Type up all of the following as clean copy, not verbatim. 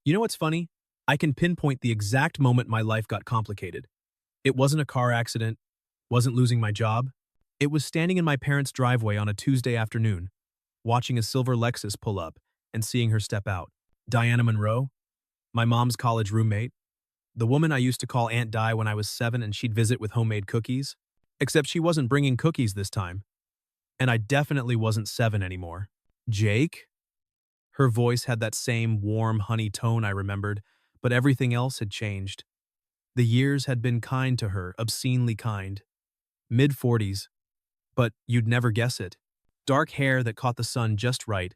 You know what's funny? I can pinpoint the exact moment my life got complicated. It wasn't a car accident, wasn't losing my job. It was standing in my parents' driveway on a Tuesday afternoon, watching a silver Lexus pull up and seeing her step out. Diana Monroe, my mom's college roommate, the woman I used to call Aunt Di when I was 7 and she'd visit with homemade cookies. Except she wasn't bringing cookies this time, and I definitely wasn't 7 anymore. Jake? Her voice had that same warm, honey tone I remembered, but everything else had changed. The years had been kind to her, obscenely kind. Mid-40s, but you'd never guess it. Dark hair that caught the sun just right.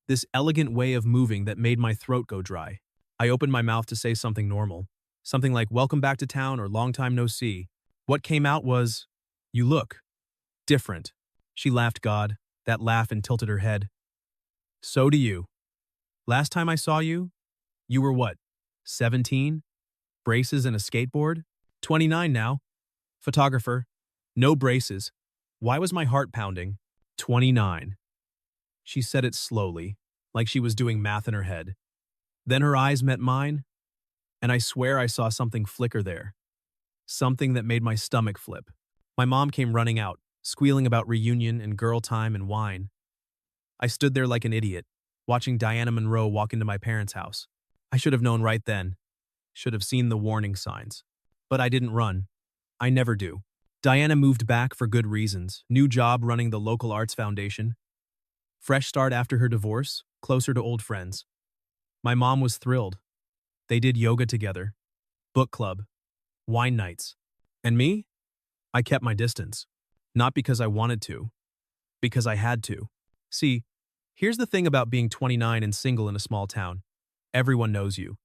This elegant way of moving that made my throat go dry. I opened my mouth to say something normal. Something like, welcome back to town or long time no see. What came out was, you look different. She laughed God, that laugh, and tilted her head. So do you. Last time I saw you, you were what, 17? Braces and a skateboard? 29 now. Photographer. No braces. Why was my heart pounding? 29. She said it slowly, like she was doing math in her head. Then her eyes met mine, and I swear I saw something flicker there. Something that made my stomach flip. My mom came running out, squealing about reunion and girl time and wine. I stood there like an idiot, watching Diana Monroe walk into my parents' house. I should have known right then. Should have seen the warning signs. But I didn't run. I never do. Diana moved back for good reasons. New job running the local arts foundation. Fresh start after her divorce, closer to old friends. My mom was thrilled. They did yoga together, book club, wine nights. And me? I kept my distance. Not because I wanted to, because I had to. See, here's the thing about being 29 and single in a small town. Everyone knows you.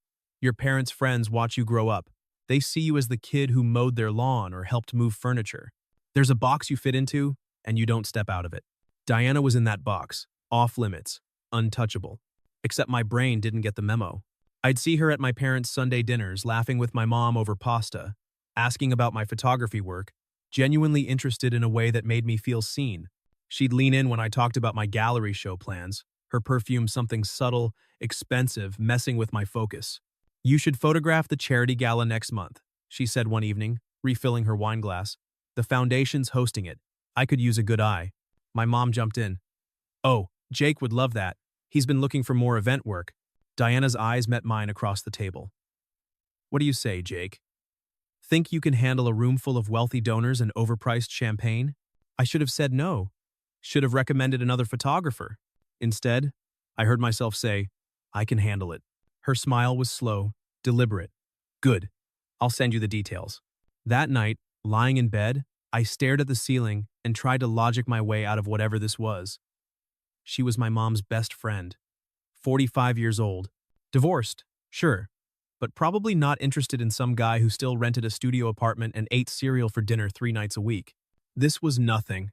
Your parents' friends watch you grow up. They see you as the kid who mowed their lawn or helped move furniture. There's a box you fit into, and you don't step out of it. Diana was in that box, off limits, untouchable. Except my brain didn't get the memo. I'd see her at my parents' Sunday dinners, laughing with my mom over pasta, asking about my photography work, genuinely interested in a way that made me feel seen. She'd lean in when I talked about my gallery show plans, her perfume something subtle, expensive, messing with my focus. You should photograph the charity gala next month, she said one evening, refilling her wine glass. The foundation's hosting it. I could use a good eye. My mom jumped in. Oh, Jake would love that. He's been looking for more event work. Diana's eyes met mine across the table. What do you say, Jake? Think you can handle a room full of wealthy donors and overpriced champagne? I should have said no. Should have recommended another photographer. Instead, I heard myself say, I can handle it. Her smile was slow, deliberate. Good. I'll send you the details. That night, lying in bed, I stared at the ceiling and tried to logic my way out of whatever this was. She was my mom's best friend. 45 years old. Divorced, sure, but probably not interested in some guy who still rented a studio apartment and ate cereal for dinner 3 nights a week. This was nothing.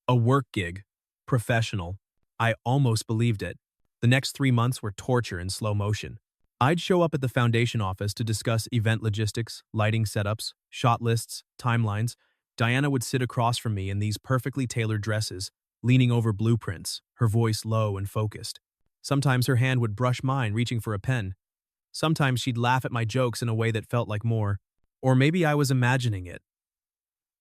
A work gig. Professional. I almost believed it. The next 3 months were torture in slow motion. I'd show up at the foundation office to discuss event logistics, lighting setups, shot lists, timelines. Diana would sit across from me in these perfectly tailored dresses, leaning over blueprints, her voice low and focused. Sometimes her hand would brush mine, reaching for a pen. Sometimes she'd laugh at my jokes in a way that felt like more. Or maybe I was imagining it.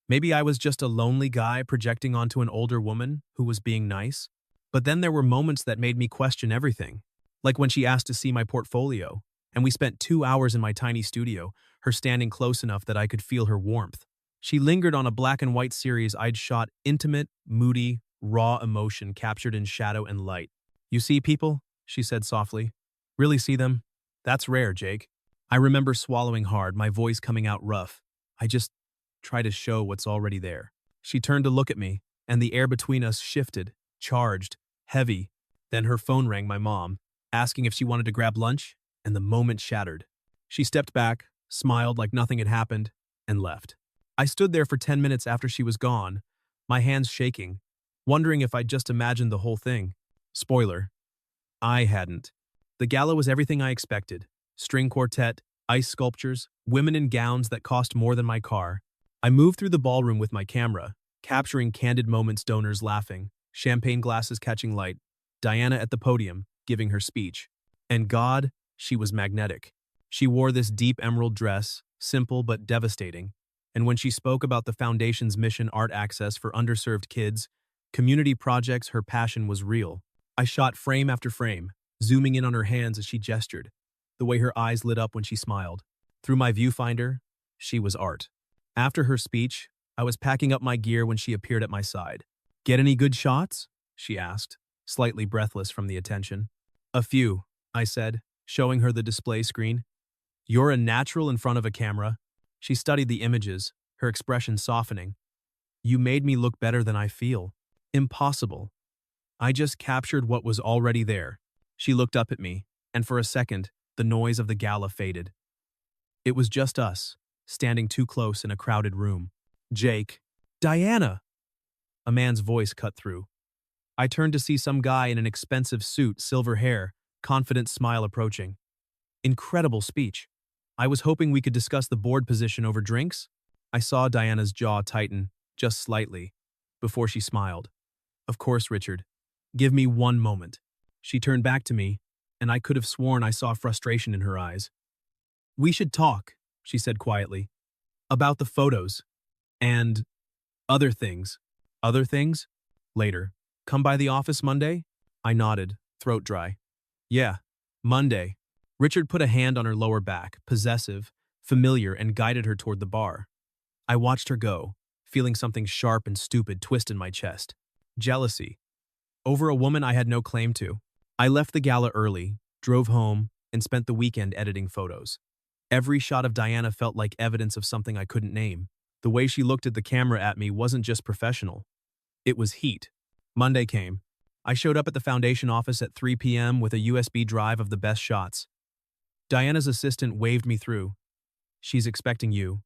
Maybe I was just a lonely guy projecting onto an older woman who was being nice. But then there were moments that made me question everything. Like when she asked to see my portfolio, and we spent 2 hours in my tiny studio, her standing close enough that I could feel her warmth. She lingered on a black and white series I'd shot, intimate, moody, raw emotion captured in shadow and light. You see people? She said softly. Really see them? That's rare, Jake. I remember swallowing hard, my voice coming out rough. I just try to show what's already there. She turned to look at me, and the air between us shifted, charged, heavy. Then her phone rang, my mom, asking if she wanted to grab lunch, and the moment shattered. She stepped back, smiled like nothing had happened, and left. I stood there for 10 minutes after she was gone, my hands shaking, wondering if I'd just imagined the whole thing. Spoiler. I hadn't. The gala was everything I expected. String quartet, ice sculptures, women in gowns that cost more than my car. I moved through the ballroom with my camera, capturing candid moments, donors laughing, champagne glasses catching light, Diana at the podium, giving her speech. And God, She was magnetic. She wore this deep emerald dress, simple but devastating, and when she spoke about the Foundation's mission art access for underserved kids, community projects, her passion was real. I shot frame after frame, zooming in on her hands as she gestured, the way her eyes lit up when she smiled. Through my viewfinder, she was art. After her speech, I was packing up my gear when she appeared at my side. "Get any good shots?" she asked, slightly breathless from the attention. "A few," I said, showing her the display screen. "You're a natural in front of a camera." She studied the images, her expression softening. "You made me look better than I feel." "Impossible. I just captured what was already there." She looked up at me, and for a second, the noise of the gala faded. It was just us, standing too close in a crowded room. "Jake." "Diana!" A man's voice cut through. I turned to see some guy in an expensive suit, silver hair, confident smile approaching. Incredible speech. I was hoping we could discuss the board position over drinks. I saw Diana's jaw tighten, just slightly, before she smiled. "Of course, Richard. Give me one moment." She turned back to me, and I could have sworn I saw frustration in her eyes. "We should talk," she said quietly. "About the photos. And other things." "Other things?" "Later. Come by the office Monday?" I nodded, throat dry. "Yeah, Monday." Richard put a hand on her lower back, possessive, familiar, and guided her toward the bar. I watched her go, feeling something sharp and stupid twist in my chest. Jealousy. Over a woman I had no claim to. I left the gala early, drove home, and spent the weekend editing photos. Every shot of Diana felt like evidence of something I couldn't name. The way she looked at the camera at me wasn't just professional. It was heat. Monday came. I showed up at the Foundation office at 3 p.m. with a USB drive of the best shots. Diana's assistant waved me through. "She's expecting you."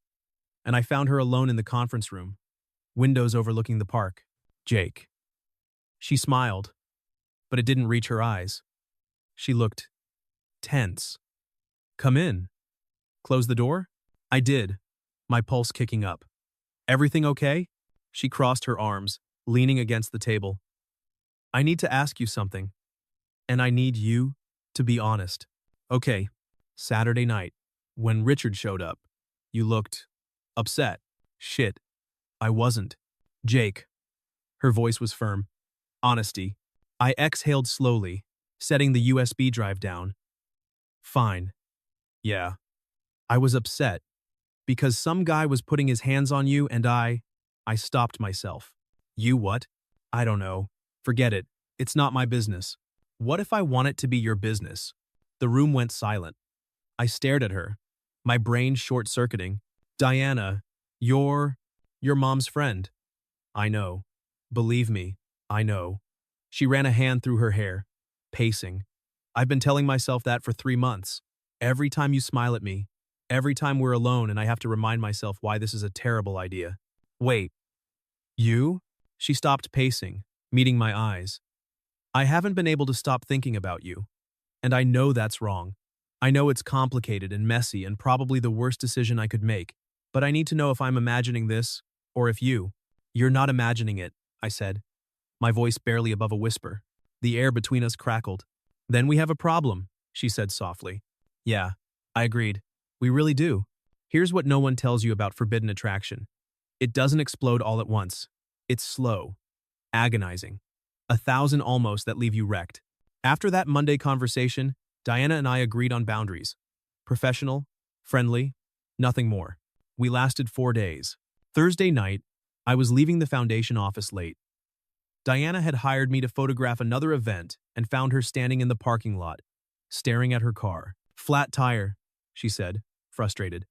And I found her alone in the conference room, windows overlooking the park. "Jake." She smiled, but it didn't reach her eyes. She looked tense. "Come in." "Close the door?" I did, my pulse kicking up. "Everything okay?" She crossed her arms, leaning against the table. "I need to ask you something. And I need you to be honest." "Okay." "Saturday night, when Richard showed up, you looked upset." "Shit. I wasn't." "Jake." Her voice was firm. "Honesty." I exhaled slowly, setting the USB drive down. "Fine. Yeah. I was upset. Because some guy was putting his hands on you and I stopped myself." "You what?" "I don't know. Forget it. It's not my business." "What if I want it to be your business?" The room went silent. I stared at her, my brain short-circuiting. "Diana, you're your mom's friend." "I know. Believe me, I know." She ran a hand through her hair, pacing. "I've been telling myself that for 3 months. Every time you smile at me, every time we're alone and I have to remind myself why this is a terrible idea." "Wait. You?" She stopped pacing, meeting my eyes. "I haven't been able to stop thinking about you. And I know that's wrong. I know it's complicated and messy and probably the worst decision I could make. But I need to know if I'm imagining this, or if you're not imagining it," I said, my voice barely above a whisper. The air between us crackled. "Then we have a problem," she said softly. "Yeah," I agreed. "We really do. Here's what no one tells you about forbidden attraction. It doesn't explode all at once. It's slow, agonizing. 1,000 almost that leave you wrecked." After that Monday conversation, Diana and I agreed on boundaries. Professional, friendly, nothing more. We lasted 4 days. Thursday night, I was leaving the Foundation office late. Diana had hired me to photograph another event and found her standing in the parking lot, staring at her car. "Flat tire," she said, frustrated.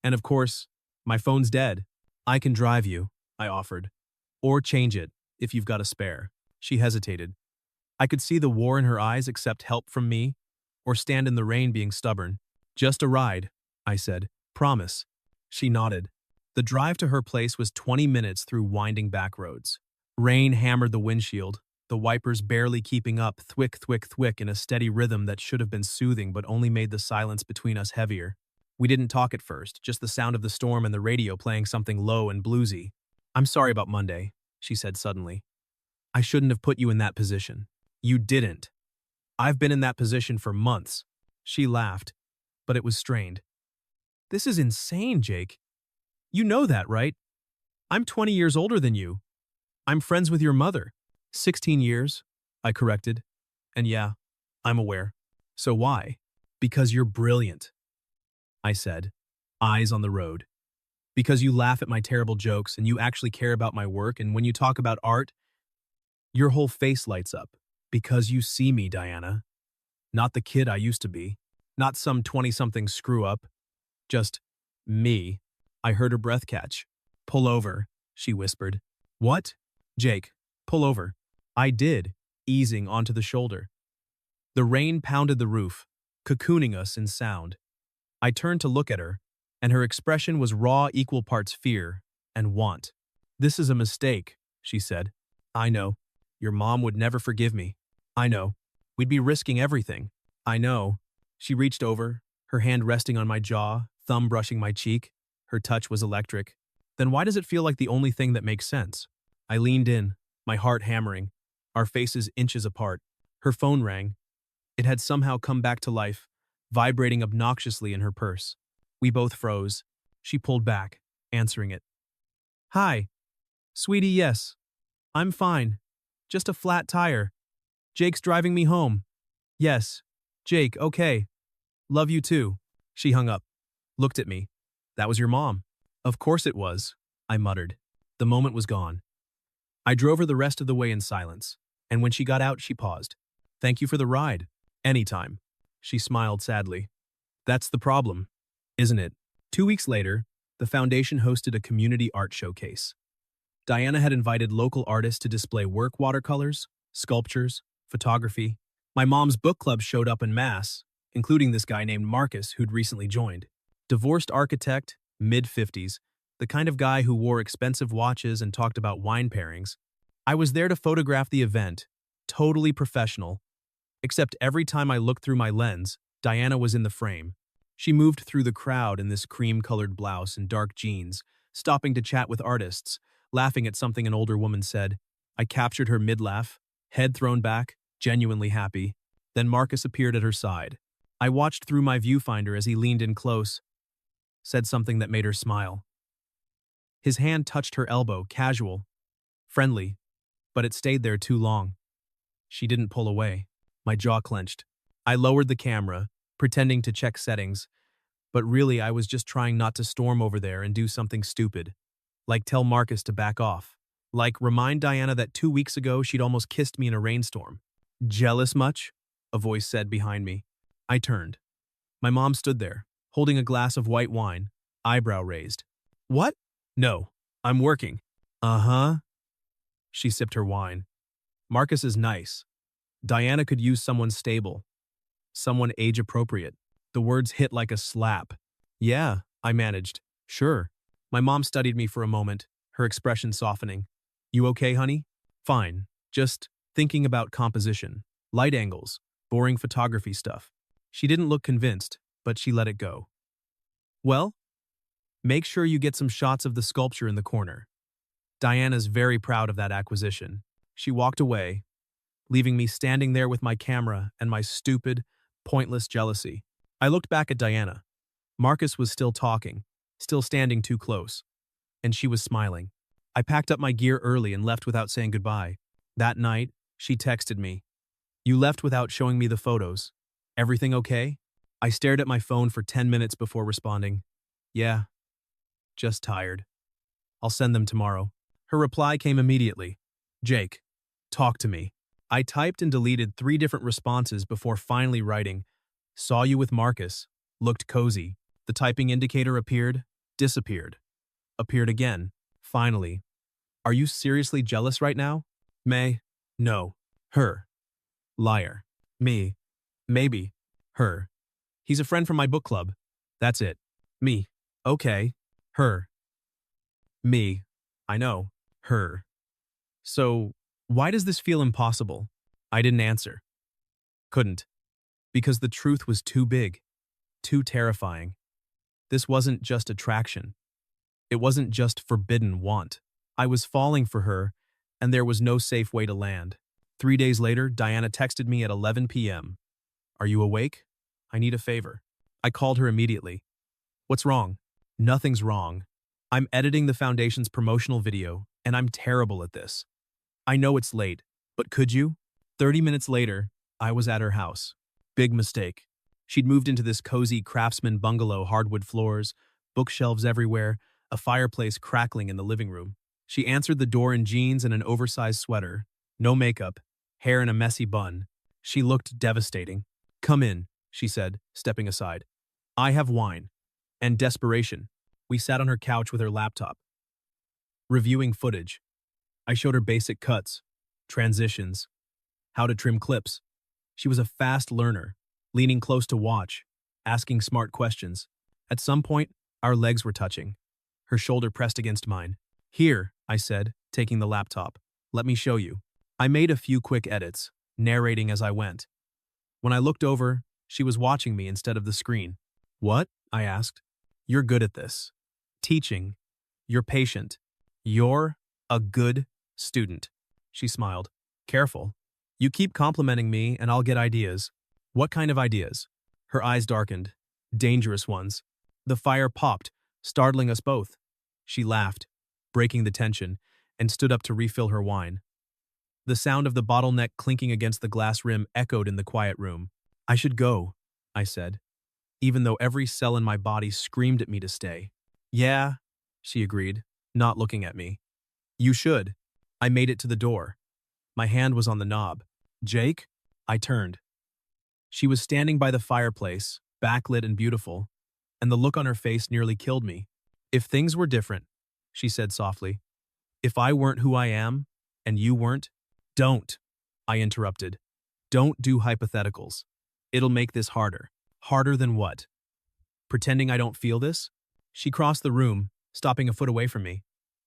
"And of course, my phone's dead." "I can drive you," I offered. "Or change it, if you've got a spare." She hesitated. I could see the war in her eyes. Accept help from me, or stand in the rain being stubborn. "Just a ride," I said. "Promise." She nodded. The drive to her place was 20 minutes through winding back roads. Rain hammered the windshield, the wipers barely keeping up, thwick, thwick, thwick in a steady rhythm that should have been soothing but only made the silence between us heavier. We didn't talk at first, just the sound of the storm and the radio playing something low and bluesy. "I'm sorry about Monday," she said suddenly. "I shouldn't have put you in that position." "You didn't. I've been in that position for months." She laughed, but it was strained. This is insane, Jake. You know that, right? I'm 20 years older than you. I'm friends with your mother. 16 years, I corrected. And yeah, I'm aware. So why? Because you're brilliant, I said, eyes on the road. Because you laugh at my terrible jokes and you actually care about my work, and when you talk about art, your whole face lights up. Because you see me, Diana. Not the kid I used to be. Not some 20-something screw-up. Just me. I heard her breath catch. Pull over, she whispered. What? Jake, pull over. I did, easing onto the shoulder. The rain pounded the roof, cocooning us in sound. I turned to look at her, and her expression was raw equal parts fear and want. This is a mistake, she said. I know. Your mom would never forgive me. I know. We'd be risking everything. I know. She reached over, her hand resting on my jaw, thumb brushing my cheek. Her touch was electric. Then why does it feel like the only thing that makes sense? I leaned in, my heart hammering, our faces inches apart. Her phone rang. It had somehow come back to life, vibrating obnoxiously in her purse. We both froze. She pulled back, answering it. Hi. Sweetie, yes. I'm fine. Just a flat tire. Jake's driving me home. Yes. Jake, okay. Love you too. She hung up, looked at me. That was your mom. Of course it was, I muttered. The moment was gone. I drove her the rest of the way in silence, and when she got out, she paused. Thank you for the ride. Anytime. She smiled sadly. That's the problem, isn't it? 2 weeks later, the foundation hosted a community art showcase. Diana had invited local artists to display work, watercolors, sculptures, photography. My mom's book club showed up en masse, including this guy named Marcus who'd recently joined. Divorced architect, mid-50s, the kind of guy who wore expensive watches and talked about wine pairings. I was there to photograph the event, totally professional. Except every time I looked through my lens, Diana was in the frame. She moved through the crowd in this cream-colored blouse and dark jeans, stopping to chat with artists, laughing at something an older woman said. I captured her mid-laugh, head thrown back, genuinely happy. Then Marcus appeared at her side. I watched through my viewfinder as he leaned in close, said something that made her smile. His hand touched her elbow, casual, friendly, but it stayed there too long. She didn't pull away. My jaw clenched. I lowered the camera, pretending to check settings, but really I was just trying not to storm over there and do something stupid. Like tell Marcus to back off. Like remind Diana that 2 weeks ago she'd almost kissed me in a rainstorm. Jealous much? A voice said behind me. I turned. My mom stood there, holding a glass of white wine, eyebrow raised. What? No, I'm working. Uh-huh. She sipped her wine. Marcus is nice. Diana could use someone stable. Someone age-appropriate. The words hit like a slap. Yeah, I managed. Sure. My mom studied me for a moment, her expression softening. You okay, honey? Fine. Just thinking about composition, light angles, boring photography stuff. She didn't look convinced, but she let it go. Well, make sure you get some shots of the sculpture in the corner. Diana's very proud of that acquisition. She walked away, leaving me standing there with my camera and my stupid, pointless jealousy. I looked back at Diana. Marcus was still talking, still standing too close, and she was smiling. I packed up my gear early and left without saying goodbye. That night, she texted me. You left without showing me the photos. Everything okay? I stared at my phone for 10 minutes before responding. Yeah, just tired. I'll send them tomorrow. Her reply came immediately. Jake, talk to me. I typed and deleted 3 different responses before finally writing, saw you with Marcus, looked cozy. The typing indicator appeared, disappeared, appeared again. Finally, are you seriously jealous right now? May, no, her, liar, me, maybe, her. He's a friend from my book club. That's it. Me, okay, her, me, I know, her. So, why does this feel impossible? I didn't answer. Couldn't. Because the truth was too big, too terrifying. This wasn't just attraction. It wasn't just forbidden want. I was falling for her, and there was no safe way to land. 3 days later, Diana texted me at 11 p.m. Are you awake? I need a favor. I called her immediately. What's wrong? Nothing's wrong. I'm editing the foundation's promotional video, and I'm terrible at this. I know it's late, but could you? 30 minutes later, I was at her house. Big mistake. She'd moved into this cozy craftsman bungalow, hardwood floors, bookshelves everywhere, a fireplace crackling in the living room. She answered the door in jeans and an oversized sweater, no makeup, hair in a messy bun. She looked devastating. Come in, she said, stepping aside. I have wine. And desperation. We sat on her couch with her laptop, reviewing footage. I showed her basic cuts, transitions, how to trim clips. She was a fast learner, leaning close to watch, asking smart questions. At some point, our legs were touching. Her shoulder pressed against mine. Here, I said, taking the laptop. Let me show you. I made a few quick edits, narrating as I went. When I looked over, she was watching me instead of the screen. What? I asked. You're good at this. Teaching. You're patient. You're a good student. She smiled. Careful. You keep complimenting me and I'll get ideas. What kind of ideas? Her eyes darkened. Dangerous ones. The fire popped, startling us both. She laughed, breaking the tension, and stood up to refill her wine. The sound of the bottleneck clinking against the glass rim echoed in the quiet room. I should go, I said, even though every cell in my body screamed at me to stay. Yeah, she agreed, not looking at me. You should. I made it to the door. My hand was on the knob. Jake? I turned. She was standing by the fireplace, backlit and beautiful, and the look on her face nearly killed me. If things were different, she said softly. If I weren't who I am, and you weren't, don't, I interrupted. Don't do hypotheticals. It'll make this harder. Harder than what? Pretending I don't feel this? She crossed the room, stopping a foot away from me.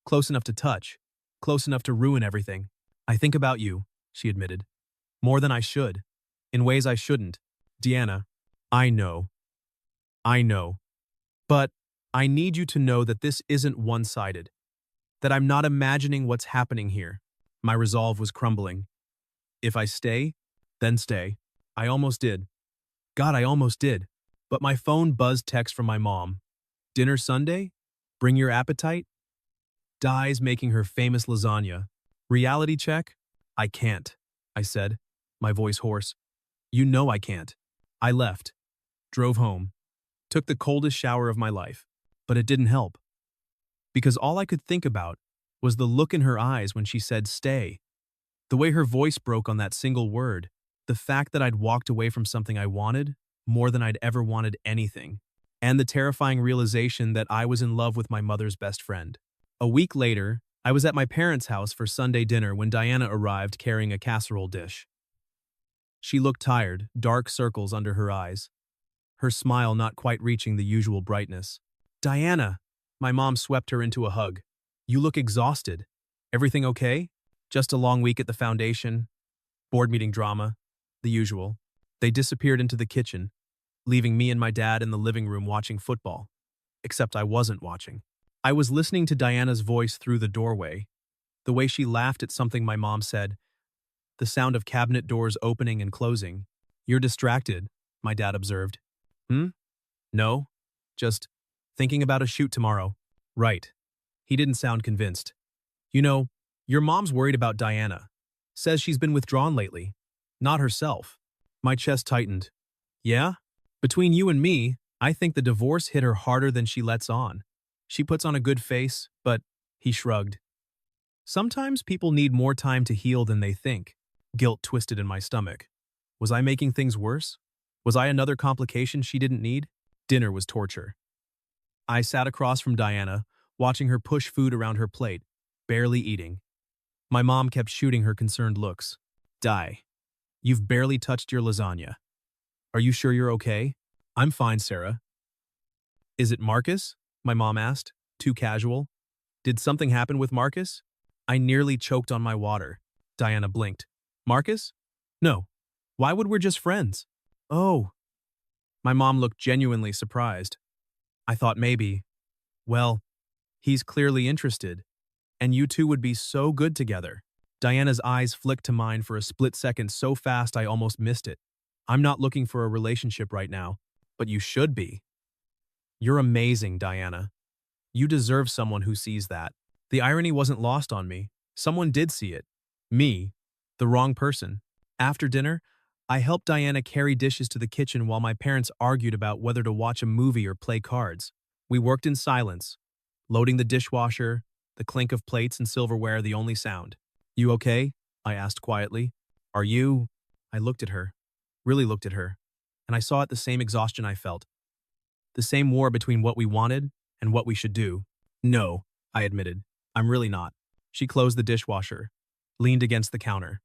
Close enough to touch. Close enough to ruin everything. I think about you, she admitted. More than I should. In ways I shouldn't. Deanna, I know. I know. But I need you to know that this isn't one-sided. That I'm not imagining what's happening here. My resolve was crumbling. If I stay, then stay. I almost did. God, I almost did. But my phone buzzed text from my mom. Dinner Sunday? Bring your appetite? Dies making her famous lasagna. Reality check? I can't, I said, my voice hoarse. You know I can't. I left. Drove home. Took the coldest shower of my life. But it didn't help. Because all I could think about was the look in her eyes when she said stay. The way her voice broke on that single word. The fact that I'd walked away from something I wanted more than I'd ever wanted anything. And the terrifying realization that I was in love with my mother's best friend. A week later, I was at my parents' house for Sunday dinner when Diana arrived carrying a casserole dish. She looked tired, dark circles under her eyes. Her smile not quite reaching the usual brightness. Diana! My mom swept her into a hug. You look exhausted. Everything okay? Just a long week at the foundation. Board meeting drama. The usual. They disappeared into the kitchen, leaving me and my dad in the living room watching football. Except I wasn't watching. I was listening to Diana's voice through the doorway. The way she laughed at something my mom said. The sound of cabinet doors opening and closing. You're distracted, my dad observed. No. Just thinking about a shoot tomorrow. Right. He didn't sound convinced. You know, your mom's worried about Diana. Says she's been withdrawn lately. Not herself. My chest tightened. Yeah? Between you and me, I think the divorce hit her harder than she lets on. She puts on a good face, but he shrugged. Sometimes people need more time to heal than they think. Guilt twisted in my stomach. Was I making things worse? Was I another complication she didn't need? Dinner was torture. I sat across from Diana, watching her push food around her plate, barely eating. My mom kept shooting her concerned looks. You've barely touched your lasagna. Are you sure you're okay? I'm fine, Sarah. Is it Marcus? My mom asked, too casual. Did something happen with Marcus? I nearly choked on my water. Diana blinked. Marcus? No. Why would we're just friends? Oh. My mom looked genuinely surprised. I thought maybe, well, he's clearly interested, and you two would be so good together. Diana's eyes flicked to mine for a split second so fast I almost missed it. I'm not looking for a relationship right now, but you should be. You're amazing, Diana. You deserve someone who sees that. The irony wasn't lost on me. Someone did see it. Me. The wrong person. After dinner, I helped Diana carry dishes to the kitchen while my parents argued about whether to watch a movie or play cards. We worked in silence, loading the dishwasher, the clink of plates and silverware the only sound. You okay? I asked quietly. Are you? I looked at her, really looked at her, and I saw it the same exhaustion I felt. The same war between what we wanted and what we should do. No, I admitted. I'm really not. She closed the dishwasher, leaned against the counter.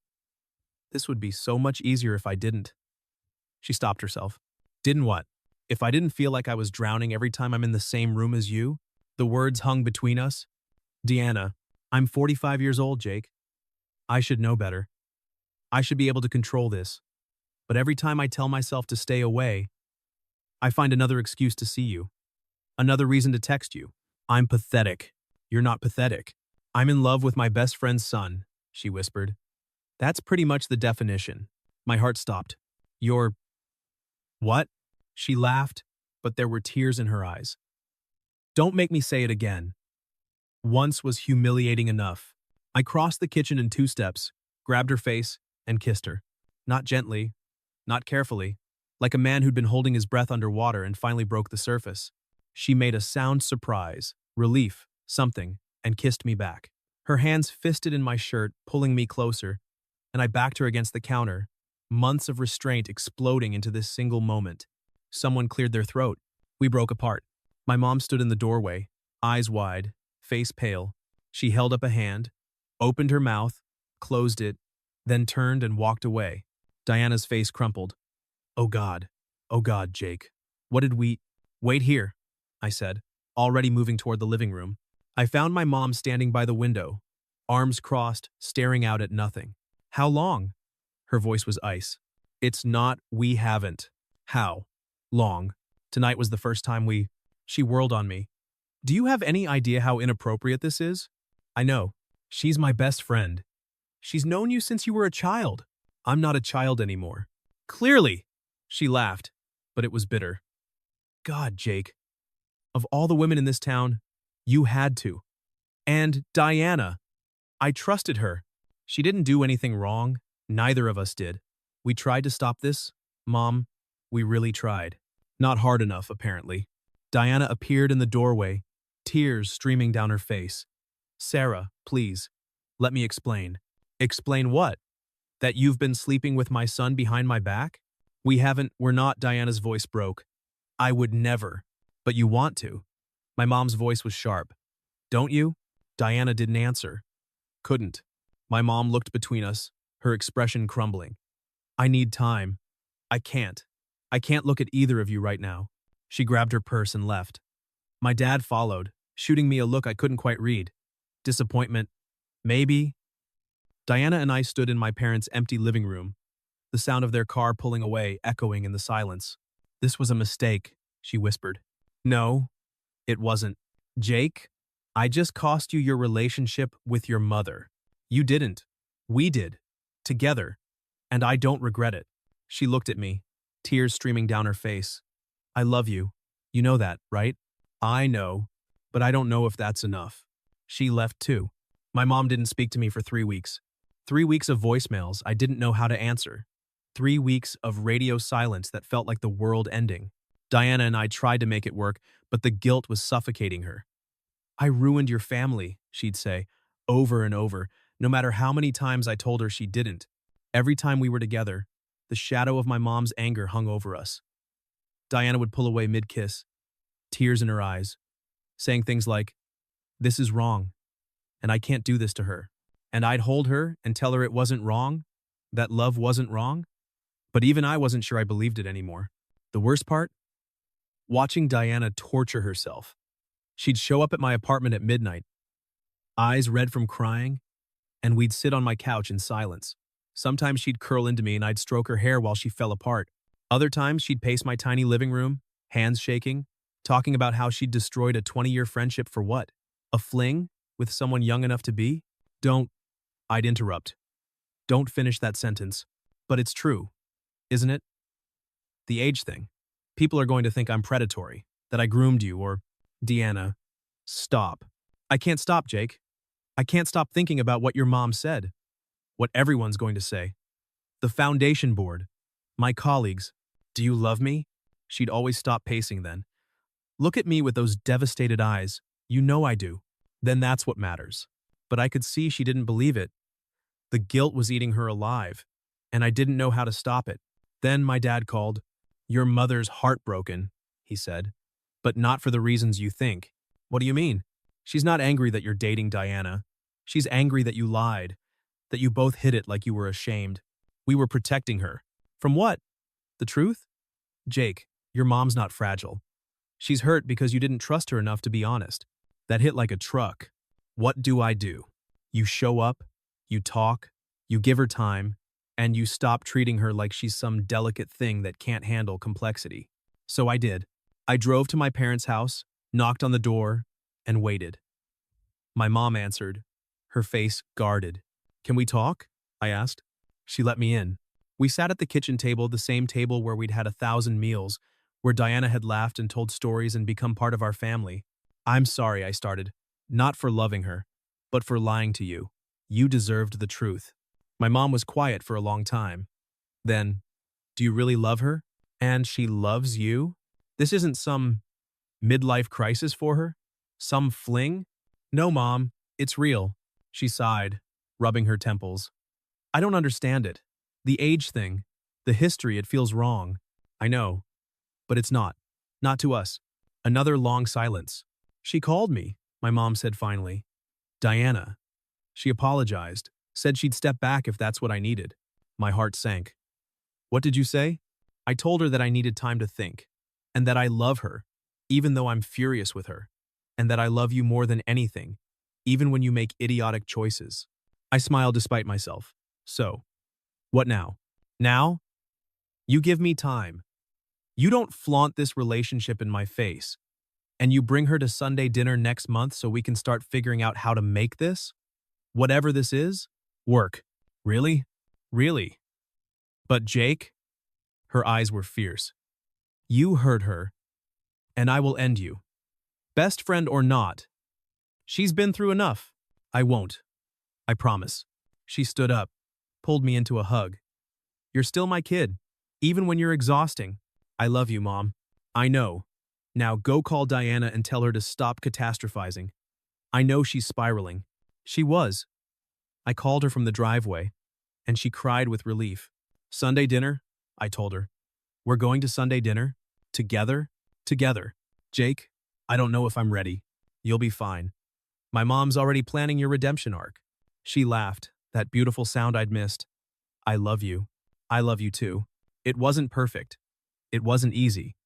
This would be so much easier if I didn't. She stopped herself. Didn't what? If I didn't feel like I was drowning every time I'm in the same room as you? The words hung between us. Deanna, I'm 45 years old, Jake. I should know better. I should be able to control this. But every time I tell myself to stay away, I find another excuse to see you. Another reason to text you. I'm pathetic. You're not pathetic. I'm in love with my best friend's son, she whispered. That's pretty much the definition. My heart stopped. You're… What? She laughed, but there were tears in her eyes. Don't make me say it again. Once was humiliating enough. I crossed the kitchen in 2 steps, grabbed her face, and kissed her. Not gently, not carefully, like a man who'd been holding his breath underwater and finally broke the surface. She made a sound surprise, relief, something, and kissed me back. Her hands fisted in my shirt, pulling me closer, and I backed her against the counter, months of restraint exploding into this single moment. Someone cleared their throat. We broke apart. My mom stood in the doorway, eyes wide, face pale. She held up a hand, opened her mouth, closed it, then turned and walked away. Diana's face crumpled. Oh God, Jake. What did we… Wait here, I said, already moving toward the living room. I found my mom standing by the window, arms crossed, staring out at nothing. How long? Her voice was ice. It's not we haven't. How? Long. Tonight was the first time we… She whirled on me. Do you have any idea how inappropriate this is? I know. She's my best friend. She's known you since you were a child. I'm not a child anymore. Clearly! She laughed, but it was bitter. God, Jake. Of all the women in this town, you had to. And Diana. I trusted her. She didn't do anything wrong. Neither of us did. We tried to stop this. Mom, we really tried. Not hard enough, apparently. Diana appeared in the doorway, tears streaming down her face. Sarah, please, let me explain. Explain what? That you've been sleeping with my son behind my back? We're not, Diana's voice broke. I would never. But you want to. My mom's voice was sharp. Don't you? Diana didn't answer. Couldn't. My mom looked between us, her expression crumbling. I need time. I can't. I can't look at either of you right now. She grabbed her purse and left. My dad followed, shooting me a look I couldn't quite read. Disappointment. Maybe. Diana and I stood in my parents' empty living room, the sound of their car pulling away echoing in the silence. This was a mistake, she whispered. No, it wasn't. Jake, I just cost you your relationship with your mother. You didn't. We did. Together. And I don't regret it. She looked at me, tears streaming down her face. I love you. You know that, right? I know, but I don't know if that's enough. She left too. My mom didn't speak to me for 3 weeks. 3 weeks of voicemails I didn't know how to answer. 3 weeks of radio silence that felt like the world ending. Diana and I tried to make it work, but the guilt was suffocating her. I ruined your family, she'd say, over and over, no matter how many times I told her she didn't. Every time we were together, the shadow of my mom's anger hung over us. Diana would pull away mid-kiss, tears in her eyes, saying things like, "This is wrong, and I can't do this to her." And I'd hold her and tell her it wasn't wrong, that love wasn't wrong. But even I wasn't sure I believed it anymore. The worst part? Watching Diana torture herself. She'd show up at my apartment at midnight, eyes red from crying, and we'd sit on my couch in silence. Sometimes she'd curl into me and I'd stroke her hair while she fell apart. Other times she'd pace my tiny living room, hands shaking, talking about how she'd destroyed a 20-year friendship for what? A fling with someone young enough to be? I'd interrupt. Don't finish that sentence. But it's true, isn't it? The age thing. People are going to think I'm predatory, that I groomed you, or Deanna. Stop. I can't stop, Jake. I can't stop thinking about what your mom said. What everyone's going to say. The foundation board. My colleagues. Do you love me? She'd always stop pacing then. Look at me with those devastated eyes. You know I do. Then that's what matters. But I could see she didn't believe it. The guilt was eating her alive, and I didn't know how to stop it. Then my dad called. Your mother's heartbroken, he said. But not for the reasons you think. What do you mean? She's not angry that you're dating Diana. She's angry that you lied, that you both hid it like you were ashamed. We were protecting her. From what? The truth? Jake, your mom's not fragile. She's hurt because you didn't trust her enough to be honest. That hit like a truck. What do? You show up, you talk, you give her time, and you stop treating her like she's some delicate thing that can't handle complexity. So I did. I drove to my parents' house, knocked on the door, and waited. My mom answered, her face guarded. Can we talk? I asked. She let me in. We sat at the kitchen table, the same table where we'd had 1,000 meals, where Diana had laughed and told stories and become part of our family. I'm sorry, I started. Not for loving her, but for lying to you. You deserved the truth. My mom was quiet for a long time. Then, do you really love her? And she loves you? This isn't some midlife crisis for her? Some fling? No, Mom, it's real. She sighed, rubbing her temples. I don't understand it. The age thing, the history, it feels wrong. I know. But it's not. Not to us. Another long silence. She called me, my mom said finally. Diana. She apologized, said she'd step back if that's what I needed. My heart sank. What did you say? I told her that I needed time to think, and that I love her, even though I'm furious with her, and that I love you more than anything, even when you make idiotic choices. I smiled despite myself. So, what now? Now? You give me time. You don't flaunt this relationship in my face, and you bring her to Sunday dinner next month so we can start figuring out how to make this? Whatever this is? Work. Really? Really? But Jake? Her eyes were fierce. You hurt her, and I will end you. Best friend or not. She's been through enough. I won't. I promise. She stood up, pulled me into a hug. You're still my kid, even when you're exhausting. I love you, Mom. I know. Now go call Diana and tell her to stop catastrophizing. I know she's spiraling. She was. I called her from the driveway, and she cried with relief. Sunday dinner? I told her. We're going to Sunday dinner? Together? Together. Jake, I don't know if I'm ready. You'll be fine. My mom's already planning your redemption arc. She laughed, that beautiful sound I'd missed. I love you. I love you too. It wasn't perfect. It wasn't easy.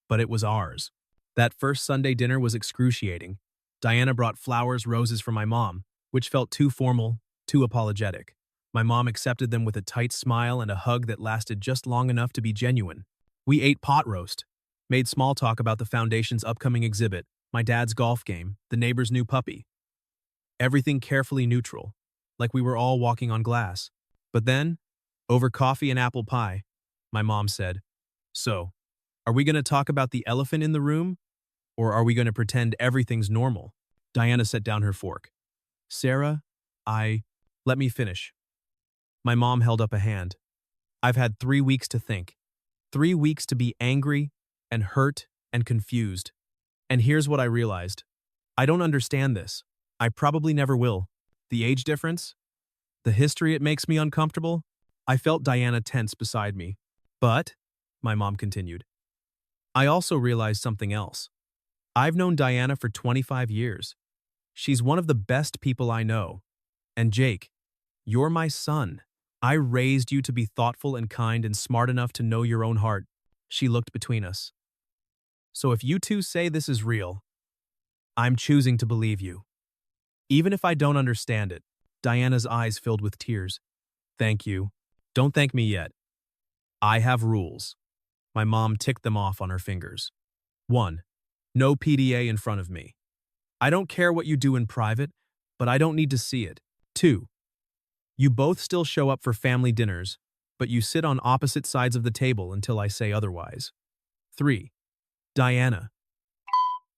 But it was ours. That first Sunday dinner was excruciating. Diana brought flowers, roses for my mom, which felt too formal, too apologetic. My mom accepted them with a tight smile and a hug that lasted just long enough to be genuine. We ate pot roast, made small talk about the foundation's upcoming exhibit, my dad's golf game, the neighbor's new puppy. Everything carefully neutral, like we were all walking on glass. But then, over coffee and apple pie, my mom said, So, are we going to talk about the elephant in the room? Or are we going to pretend everything's normal? Diana set down her fork. Sarah, let me finish. My mom held up a hand. I've had 3 weeks to think. 3 weeks to be angry and hurt and confused. And here's what I realized. I don't understand this. I probably never will. The age difference? The history, it makes me uncomfortable. I felt Diana tense beside me. But, my mom continued, I also realized something else. I've known Diana for 25 years. She's one of the best people I know. And Jake, you're my son. I raised you to be thoughtful and kind and smart enough to know your own heart. She looked between us. So if you two say this is real, I'm choosing to believe you. Even if I don't understand it. Diana's eyes filled with tears. Thank you. Don't thank me yet. I have rules. My mom ticked them off on her fingers. 1. No PDA in front of me. I don't care what you do in private, but I don't need to see it. 2. You both still show up for family dinners, but you sit on opposite sides of the table until I say otherwise. 3. Diana.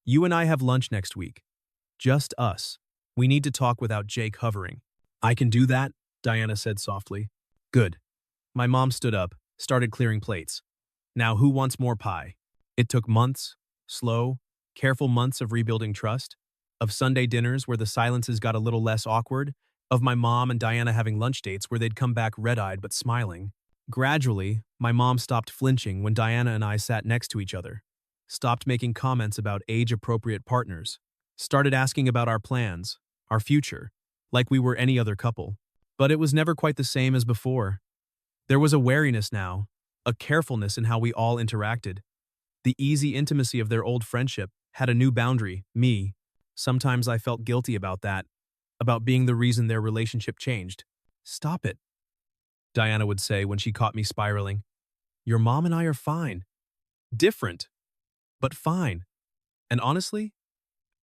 You and I have lunch next week. Just us. We need to talk without Jake hovering. I can do that, Diana said softly. Good. My mom stood up, started clearing plates. Now who wants more pie? It took months, slow, careful months of rebuilding trust, of Sunday dinners where the silences got a little less awkward, of my mom and Diana having lunch dates where they'd come back red-eyed but smiling. Gradually, my mom stopped flinching when Diana and I sat next to each other, stopped making comments about age-appropriate partners, started asking about our plans, our future, like we were any other couple. But it was never quite the same as before. There was a wariness now, a carefulness in how we all interacted. The easy intimacy of their old friendship had a new boundary, me. Sometimes I felt guilty about that, about being the reason their relationship changed. Stop it, Diana would say when she caught me spiraling. Your mom and I are fine. Different, but fine. And honestly,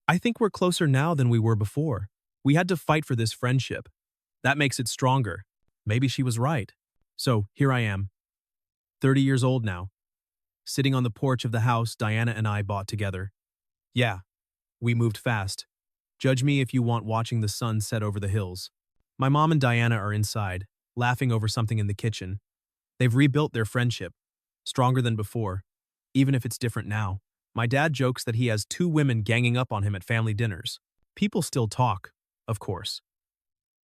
I think we're closer now than we were before. We had to fight for this friendship. That makes it stronger. Maybe she was right. So here I am, 30 years old now, sitting on the porch of the house Diana and I bought together. Yeah, we moved fast. Judge me if you want, watching the sun set over the hills. My mom and Diana are inside, laughing over something in the kitchen. They've rebuilt their friendship, stronger than before, even if it's different now. My dad jokes that he has 2 women ganging up on him at family dinners. People still talk, of course.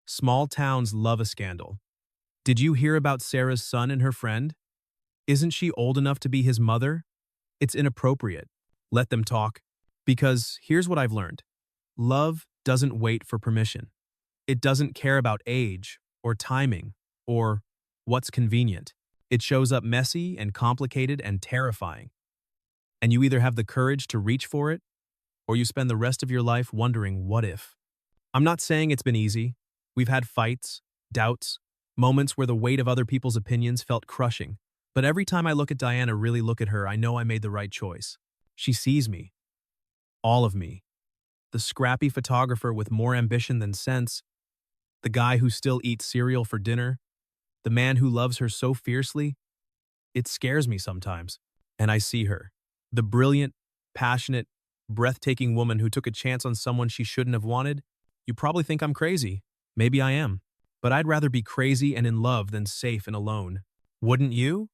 Small towns love a scandal. Did you hear about Sarah's son and her friend? Isn't she old enough to be his mother? It's inappropriate. Let them talk. Because here's what I've learned. Love doesn't wait for permission. It doesn't care about age or timing or what's convenient. It shows up messy and complicated and terrifying. And you either have the courage to reach for it or you spend the rest of your life wondering what if. I'm not saying it's been easy. We've had fights, doubts, moments where the weight of other people's opinions felt crushing. But every time I look at Diana, really look at her, I know I made the right choice. She sees me. All of me. The scrappy photographer with more ambition than sense. The guy who still eats cereal for dinner. The man who loves her so fiercely. It scares me sometimes. And I see her. The brilliant, passionate, breathtaking woman who took a chance on someone she shouldn't have wanted. You probably think I'm crazy. Maybe I am. But I'd rather be crazy and in love than safe and alone. Wouldn't you?